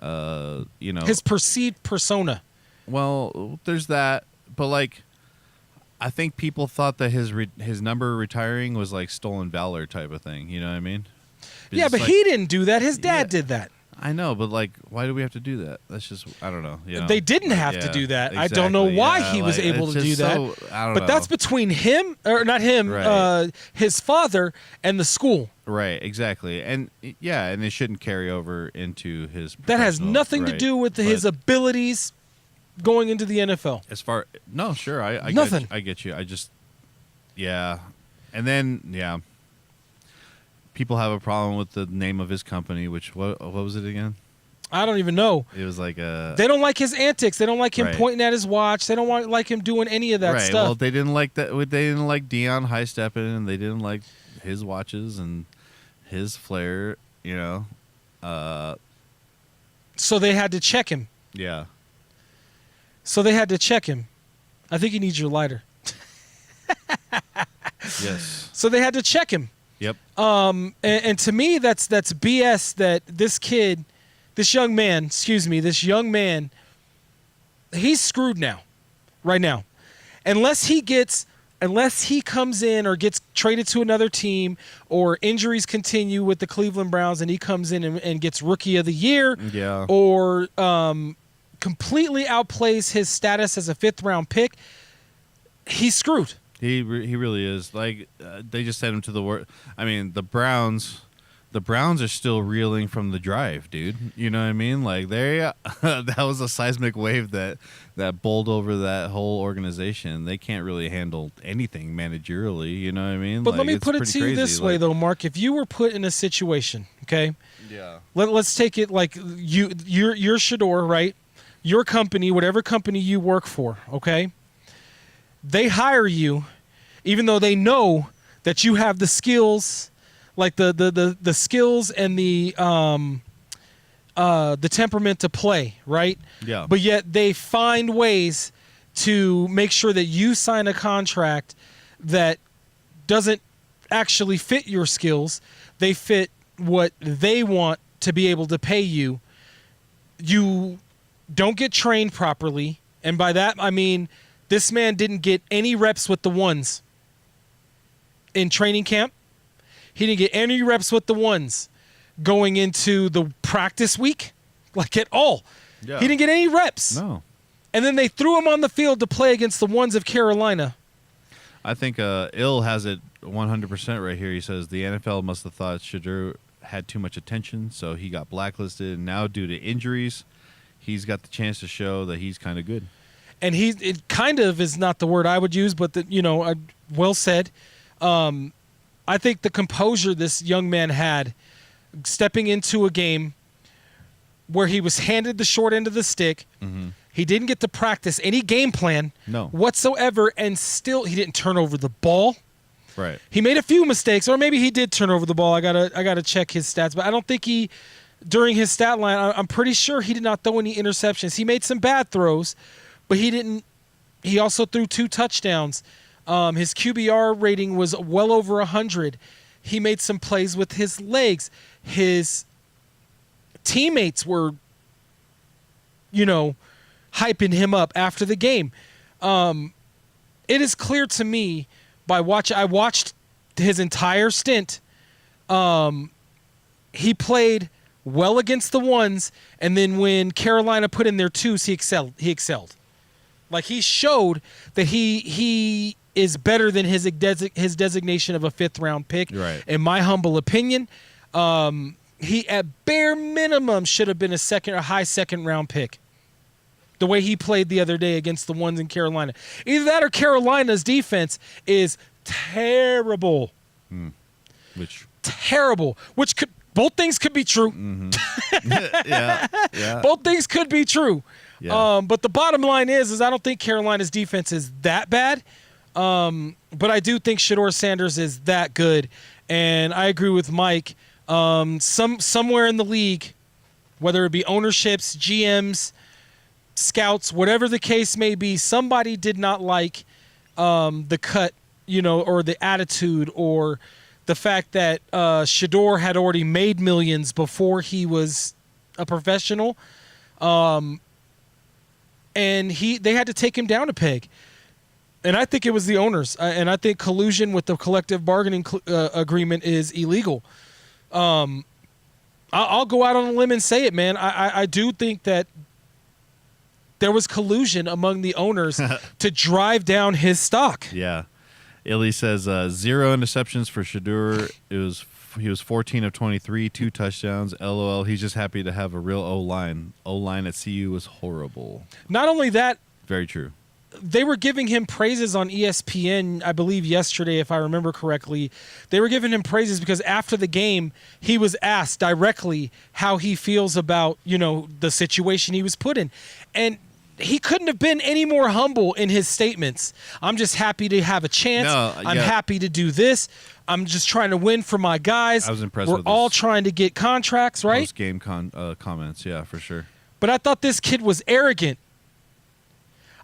his perceived persona. Well, there's that. But, like, I think people thought that his number retiring was, like, stolen valor type of thing. You know what I mean? Yeah, but he didn't do that. His dad did that. I know, but like, why do we have to do that? That's just, I don't know. They didn't have to do that. Exactly. I don't know why he was able to do that. I don't know. But that's between him, or not him, right. His father and the school. Right, exactly. And and it shouldn't carry over into his that has nothing to do with his abilities going into the NFL. No, sure. I nothing. I get you. I just, And then, people have a problem with the name of his company, which what was it again? I don't even know. It was like they don't like his antics. They don't like him pointing at his watch. They don't like him doing any of that stuff. Well, they didn't like that. They didn't like Dion high stepping, and they didn't like his watches and his flair. So they had to check him. Yeah. So they had to check him. I think he needs your lighter. Yes. So they had to check him. Yep. And to me, that's BS that this young man, he's screwed now, right now. Unless he comes in or gets traded to another team or injuries continue with the Cleveland Browns and he comes in and gets Rookie of the Year or completely outplays his status as a 5th-round pick, he's screwed. He really is. Like, they just sent him to the work. I mean, the Browns are still reeling from the drive, dude. You know what I mean? Like, that was a seismic wave that bowled over that whole organization. They can't really handle anything managerially. You know what I mean? But let me put it to you this way, though, Mark. If you were put in a situation, okay? Yeah. Let's take it like you're Shedeur, right? Your company, whatever company you work for, okay? They hire you, even though they know that you have the skills, like the skills and the temperament to play, right? Yeah. But yet they find ways to make sure that you sign a contract that doesn't actually fit your skills. They fit what they want to be able to pay you. You don't get trained properly, and by that I mean this man didn't get any reps with the ones in training camp. He didn't get any reps with the ones going into the practice week, like at all. Yeah. He didn't get any reps. No. And then they threw him on the field to play against the ones of Carolina. I think Ill has it 100% right here. He says the NFL must have thought Shedeur had too much attention, so he got blacklisted. And now, due to injuries, he's got the chance to show that he's kind of good. And it kind of is not the word I would use, but well said. I think the composure this young man had stepping into a game where he was handed the short end of the stick. Mm-hmm. He didn't get to practice any game plan whatsoever, and still he didn't turn over the ball. Right. He made a few mistakes, or maybe he did turn over the ball. I gotta check his stats, but I don't think during his stat line, I'm pretty sure he did not throw any interceptions. He made some bad throws, but he didn't. He also threw 2 touchdowns. His QBR rating was well over 100. He made some plays with his legs. His teammates were, hyping him up after the game. It is clear to me I watched his entire stint. He played well against the ones, and then when Carolina put in their twos, he excelled. Like, he showed that he is better than his designation of a 5th round pick. Right. In my humble opinion, he at bare minimum should have been a high 2nd round pick. The way he played the other day against the ones in Carolina. Either that or Carolina's defense is terrible. Terrible. Both things could be true. Mm-hmm. yeah. Both things could be true. Yeah. But the bottom line is I don't think Carolina's defense is that bad. But I do think Shedeur Sanders is that good. And I agree with Mike. Somewhere in the league, whether it be ownerships, GMs, scouts, whatever the case may be, somebody did not like the cut, or the attitude, or the fact that Shedeur had already made millions before he was a professional, and they had to take him down a peg. And I think it was the owners, and I think collusion with the collective bargaining agreement is illegal. I'll go out on a limb and say it, man. I do think that there was collusion among the owners to drive down his stock. Yeah. Illy says 0 interceptions for Shedeur. He was 14 of 23, 2 touchdowns. LOL. He's just happy to have a real O-line. O-line at CU was horrible. Not only that. Very true. They were giving him praises on ESPN, I believe yesterday, if I remember correctly. They were giving him praises because after the game, he was asked directly how he feels about, the situation he was put in. And he couldn't have been any more humble in his statements. I'm just happy to have a chance. I'm happy to do this. I'm just trying to win for my guys. I was impressed We're with all trying to get contracts, right? Post-game comments, yeah, for sure. But I thought this kid was arrogant.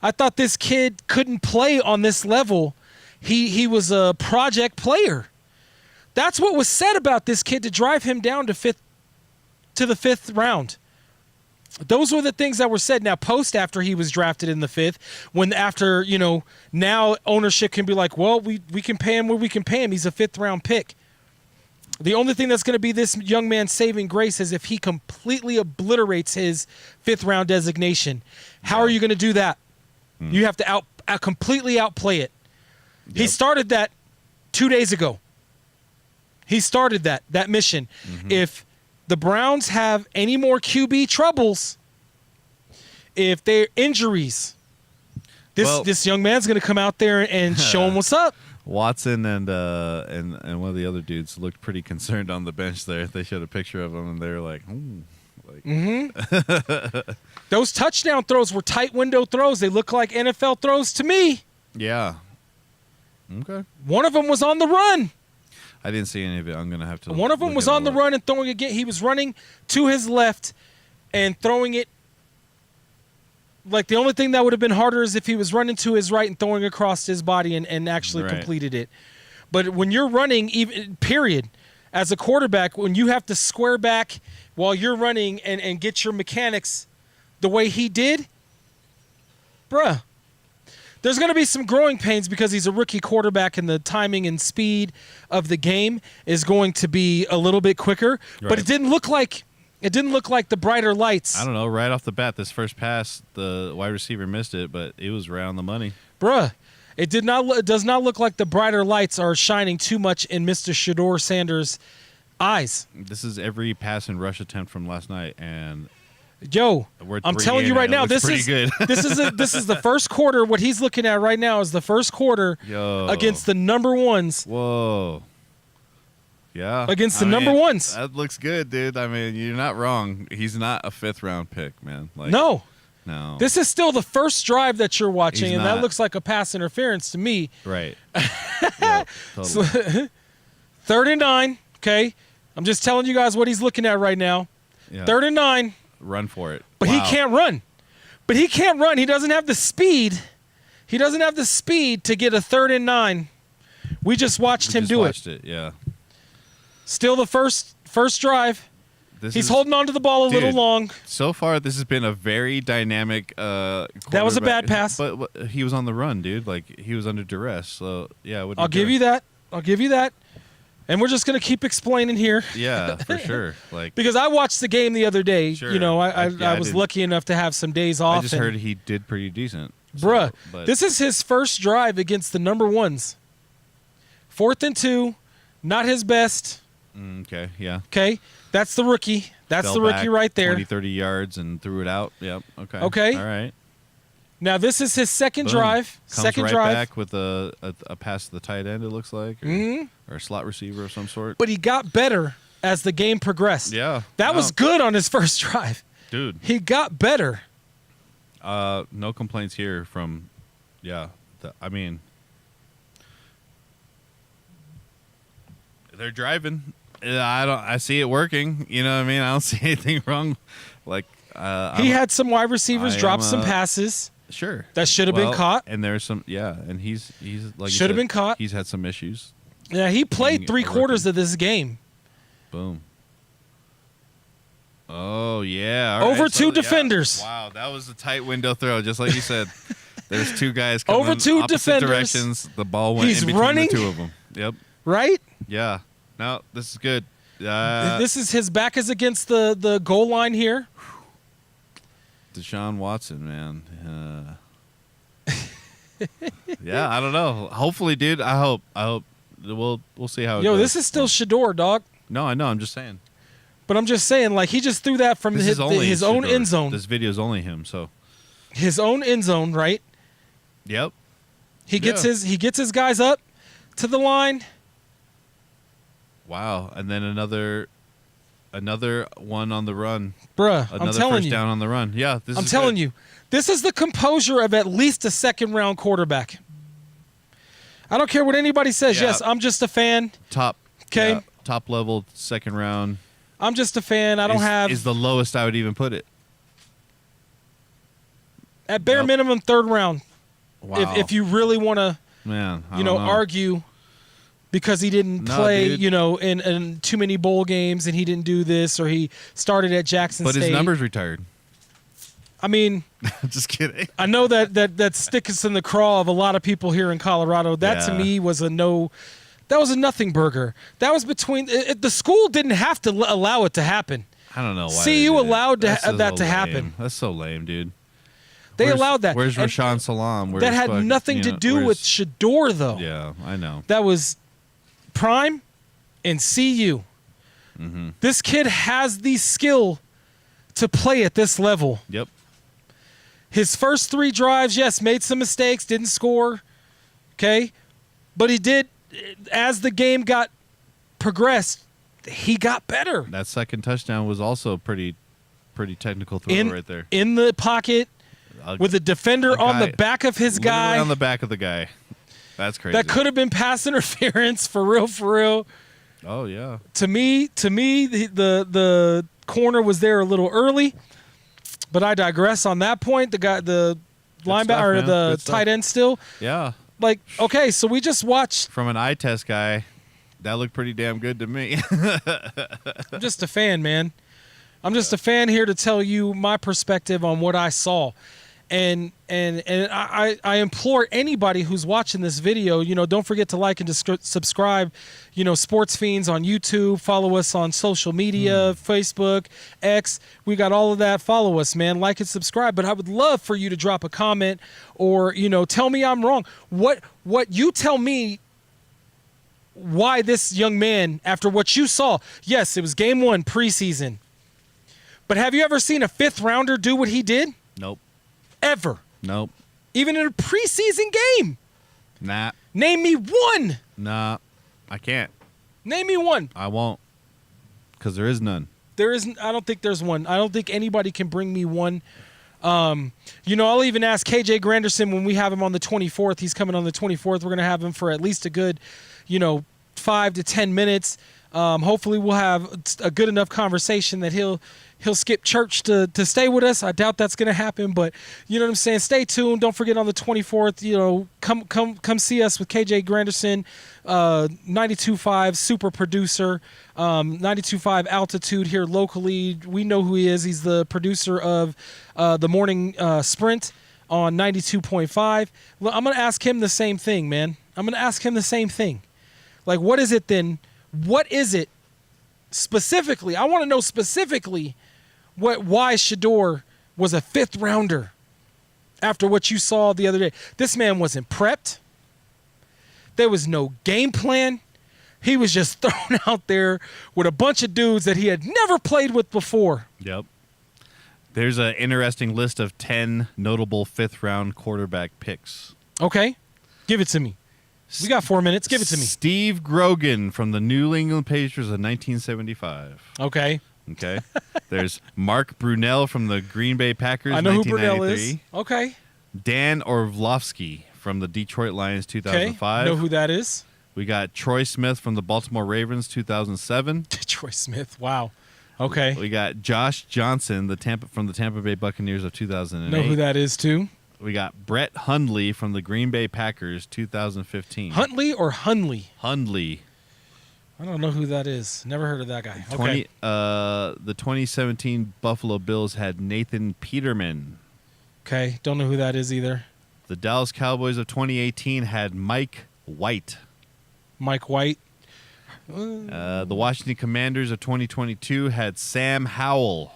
I thought this kid couldn't play on this level. He was a project player. That's what was said about this kid to drive him down to the 5th round. Those were the things that were said. Now, after he was drafted in the 5th, now ownership can be like, well, we can pay him where we can pay him. He's a 5th round pick. The only thing that's going to be this young man's saving grace is if he completely obliterates his 5th round designation. How are you going to do that? You have to completely outplay it. Yep. He started that 2 days ago. He started that mission. Mm-hmm. If the Browns have any more QB troubles, if they're injuries, this young man's going to come out there and show him what's up. Watson and one of the other dudes looked pretty concerned on the bench there. They showed a picture of him, and they were like, Those touchdown throws were tight window throws. They look like NFL throws to me. Yeah. Okay. One of them was on the run. I didn't see any of it. I'm going to have to. One of them was on the run and throwing again. He was running to his left and throwing it. Like, the only thing that would have been harder is if he was running to his right and throwing across his body and actually completed it. But when you're running, even period, as a quarterback, when you have to square back while you're running and get your mechanics the way he did, bruh, there's going to be some growing pains because he's a rookie quarterback and the timing and speed of the game is going to be a little bit quicker. Right. But it didn't look like the brighter lights. I don't know. Right off the bat, this first pass, the wide receiver missed it, but it was right on the money. Bruh, it does not look like the brighter lights are shining too much in Mr. Shedeur Sanders' Eyes. This is every pass and rush attempt from last night, and Yo, I'm telling you right now, this is good. this is the first quarter. What he's looking at right now is the first quarter against the number ones. Whoa. Yeah. Against the number ones. That looks good, dude. I mean, you're not wrong. He's not a 5th round pick, man. Like, No. This is still the first drive that you're watching, He's and not. that looks like a pass interference to me. Right. Yep, totally. 3rd and 9, okay? I'm just telling you guys what he's looking at right now. Yeah. 3rd and 9. Run for it. But he can't run. He doesn't have the speed. He doesn't have the speed to get a 3rd and 9. We just watched him do it. Yeah. Still the first drive. He's holding on to the ball a little long. So far, this has been a very dynamic. That was a bad pass. But he was on the run, dude. Like, he was under duress. So yeah, I'll give you that. And we're just gonna keep explaining here. Yeah, for sure. Like, because I watched the game the other day. Sure. You know, I was lucky enough to have some days off. I just heard he did pretty decent. Bruh, but this is his first drive against the number ones. 4th and 2, not his best. Okay, yeah. Okay, that's the rookie. That's Fell the rookie back right there. 20, 30 yards and threw it out. Yep. Okay. Okay. All right. Now this is his second Boom. drive. Comes Second right drive. back with a pass to the tight end, it looks like, or a slot receiver of some sort. But he got better as the game progressed. Yeah. That was good on his first drive. Dude. He got better. No complaints here from, I mean, they're driving. I see it working. You know what I mean? I don't see anything wrong. Like, he had some wide receivers drop some passes. Sure. That should have been caught. And there's some, and he's like, should have been caught. He's had some issues. Yeah, he played 3/4 of this game. Boom. Oh, yeah. Over right. two defenders. Wow, that was a tight window throw, just like you said. There's two guys coming Over two opposite defenders. directions. The ball went He's in between running. the two of them. Yep. Right? Yeah. No, this is good. This is his back is against the goal line here. Deshaun Watson, man. Yeah, I don't know. Hopefully, dude. I hope. We'll see how it goes. This is still Shador, dog. No, I know. I'm just saying. But I'm just saying, like, he just threw that from his own Shador. end zone. This video's only him, so. His own end zone, right? Yep. He gets his guys up to the line. Wow, and then another one on the run. Bruh, Another I'm telling first you. down on the run. Yeah, I'm telling you. This is the composure of at least a second-round quarterback. I don't care what anybody says. Yeah. Yes, I'm just a fan. Top level second round. I'm just a fan. I don't have is the lowest I would even put it. At bare minimum 3rd round. Wow. If you really want to, man, I don't know. argue because he didn't play, dude. in too many bowl games and he didn't do this or he started at Jackson But State. his number's retired. I mean, just kidding. I know that sticks in the craw of a lot of people here in Colorado. That to me was a no. That was a nothing burger. That was between the school didn't have to allow it to happen. I don't know why. CU allowed that to lame. happen. That's so lame, dude. They allowed that. Where's Rashawn Salam? That had nothing to do with Shador, though. Yeah, I know. That was Prime and CU. Mm-hmm. This kid has the skill to play at this level. Yep. His first 3 drives, yes, made some mistakes, didn't score. Okay? But he did, as the game got progressed, he got better. That second touchdown was also pretty technical throw right there. In the pocket, with a defender on the back of his guy. On the back of the guy. That's crazy. That could have been pass interference, for real. Oh, yeah. To me, the corner was there a little early, but I digress on that point. The linebacker, or the tight end still. Yeah. Like, okay, so we just watched. From an eye test guy, that looked pretty damn good to me. I'm just a fan, man. I'm just a fan here to tell you my perspective on what I saw. And I implore anybody who's watching this video, don't forget to like and subscribe, Sportz Phenz on YouTube. Follow us on social media, Facebook, X. We got all of that. Follow us, man. Like and subscribe. But I would love for you to drop a comment or, tell me I'm wrong. What you tell me why this young man, after what you saw, yes, it was game 1 preseason. But have you ever seen a 5th rounder do what he did? Nope. Ever. Nope. Even in a preseason game. Nah. Name me one. Nah. I can't. Name me one. I won't. Because there is none. There isn't. I don't think there's one. I don't think anybody can bring me one. I'll even ask KJ Granderson when we have him on the 24th. He's coming on the 24th. We're going to have him for at least a good, 5 to 10 minutes. Hopefully we'll have a good enough conversation that he'll skip church to stay with us. I doubt that's going to happen, but you know what I'm saying? Stay tuned. Don't forget on the 24th, come see us with KJ Granderson, 92.5 super producer, 92.5 altitude here locally. We know who he is. He's the producer of the morning sprint on 92.5. I'm going to ask him the same thing, man. I'm going to ask him the same thing. Like, what is it then? What is it specifically? I want to know specifically why Shedeur was a 5th rounder after what you saw the other day. This man wasn't prepped. There was no game plan. He was just thrown out there with a bunch of dudes that he had never played with before. Yep. There's an interesting list of 10 notable 5th round quarterback picks. Okay. Give it to me. We got 4 minutes. Give it to me. Steve Grogan from the New England Patriots of 1975. Okay. Okay. There's Mark Brunell from the Green Bay Packers. I know who 1993. Brunell is. Okay. Dan Orlovsky from the Detroit Lions 2005. Okay. Know who that is. We got Troy Smith from the Baltimore Ravens 2007. Troy Smith. Wow. Okay. We got Josh Johnson from the Tampa Bay Buccaneers of 2008. Know who that is too. We got Brett Hundley from the Green Bay Packers 2015. Huntley or Hundley? Hundley. I don't know who that is. Never heard of that guy. Okay. The 2017 Buffalo Bills had Nathan Peterman. Okay. Don't know who that is either. The Dallas Cowboys of 2018 had Mike White. Mike White. The Washington Commanders of 2022 had Sam Howell.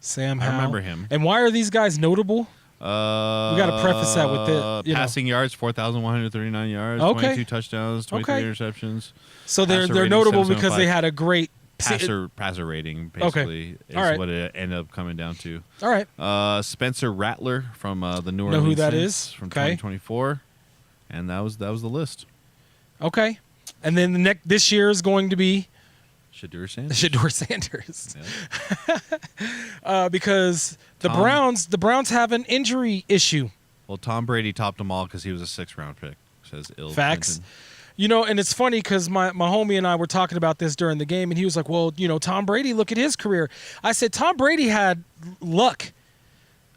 Sam Howell. I remember him. And why are these guys notable? We got to preface that with it. Passing yards, 4,139 yards, okay. 22 touchdowns, 23 interceptions. So they're notable because they had a great passer rating, basically, is what it ended up coming down to. All right. Spencer Rattler from the New Orleans Know who that Saints is? from 2024, and that was the list. Okay. And then this year is going to be Shedeur Sanders. Shedeur Sanders. Yeah. Because the Browns have an injury issue. Well, Tom Brady topped them all because he was a 6th round pick, says Il Facts. Clinton. And it's funny because my homie and I were talking about this during the game, and he was like, well, Tom Brady, look at his career. I said, Tom Brady had luck.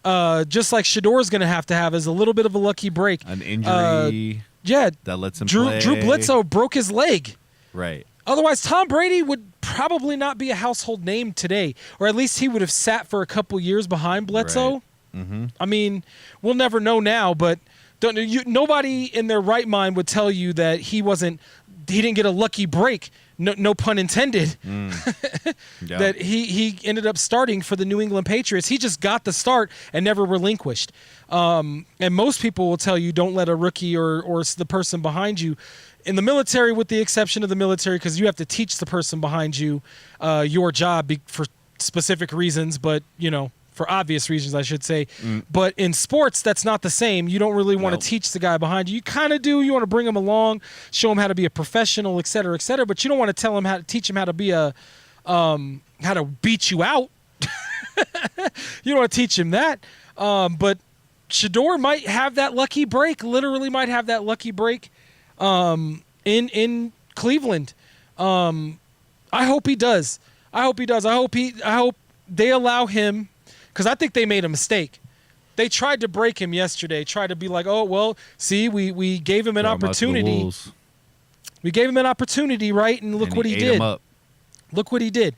Just like Shedeur's going to have is a little bit of a lucky break. An injury that lets him play. Drew Bledsoe broke his leg. Right. Otherwise, Tom Brady would probably not be a household name today, or at least he would have sat for a couple years behind Bledsoe. Right. Mm-hmm. I mean, we'll never know now, but nobody in their right mind would tell you that he didn't get a lucky break. No pun intended. Yeah. That he ended up starting for the New England Patriots. He just got the start and never relinquished. And most people will tell you don't let a rookie or the person behind you. In the military, with the exception of the military, because you have to teach the person behind you your job for specific reasons, but for obvious reasons, I should say. But in sports, that's not the same. You don't really want to teach the guy behind you. You kind of do. You want to bring him along, show him how to be a professional, et cetera, but you don't want to teach him how to be how to beat you out. You don't want to teach him that. But Shedeur might have that lucky break, literally might have that lucky break in Cleveland. I hope he does. I hope they allow him. Because I think they made a mistake. They tried to break him yesterday, tried to be like, oh, well, see, we gave him an opportunity. We gave him an opportunity, right? And look what he did. Look what he did.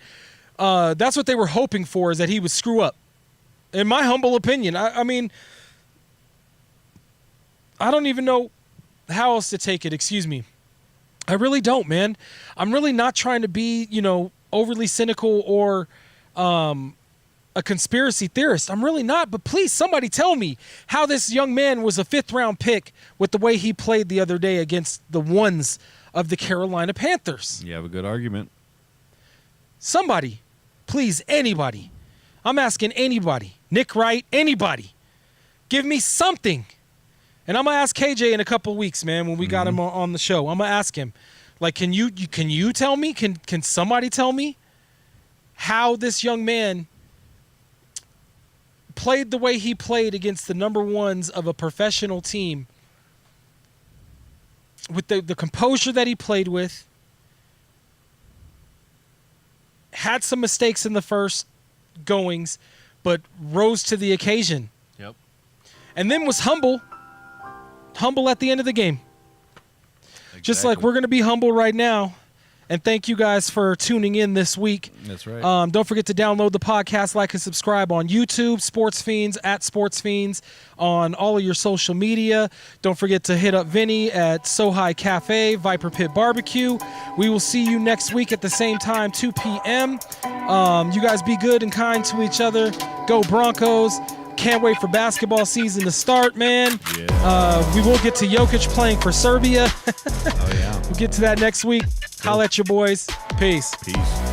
That's what they were hoping for, is that he would screw up. In my humble opinion. I mean, I don't even know how else to take it. Excuse me. I really don't, man. I'm really not trying to be, overly cynical or a conspiracy theorist. I'm really not, but please, somebody tell me how this young man was a 5th round pick with the way he played the other day against the ones of the Carolina Panthers. You have a good argument. Somebody, please, anybody. I'm asking anybody. Nick Wright, anybody. Give me something. And I'm going to ask KJ in a couple of weeks, man, when we got him on the show. I'm going to ask him, like, can you tell me? Can somebody tell me how this young man played the way he played against the number ones of a professional team with the composure that he played with, had some mistakes in the first goings, but rose to the occasion. Yep. And then was humble at the end of the game. Exactly. Just like we're going to be humble right now. And thank you guys for tuning in this week. That's right. Don't forget to download the podcast, like and subscribe on YouTube, Sportz Phenz, at Sportz Phenz, on all of your social media. Don't forget to hit up Vinny at So High Cafe, Viper Pit Barbecue. We will see you next week at the same time, 2 p.m. You guys be good and kind to each other. Go Broncos. Can't wait for basketball season to start, man. Yeah. We will get to Jokic playing for Serbia. Oh, yeah. We'll get to that next week. Holla at your boys. Peace. Peace.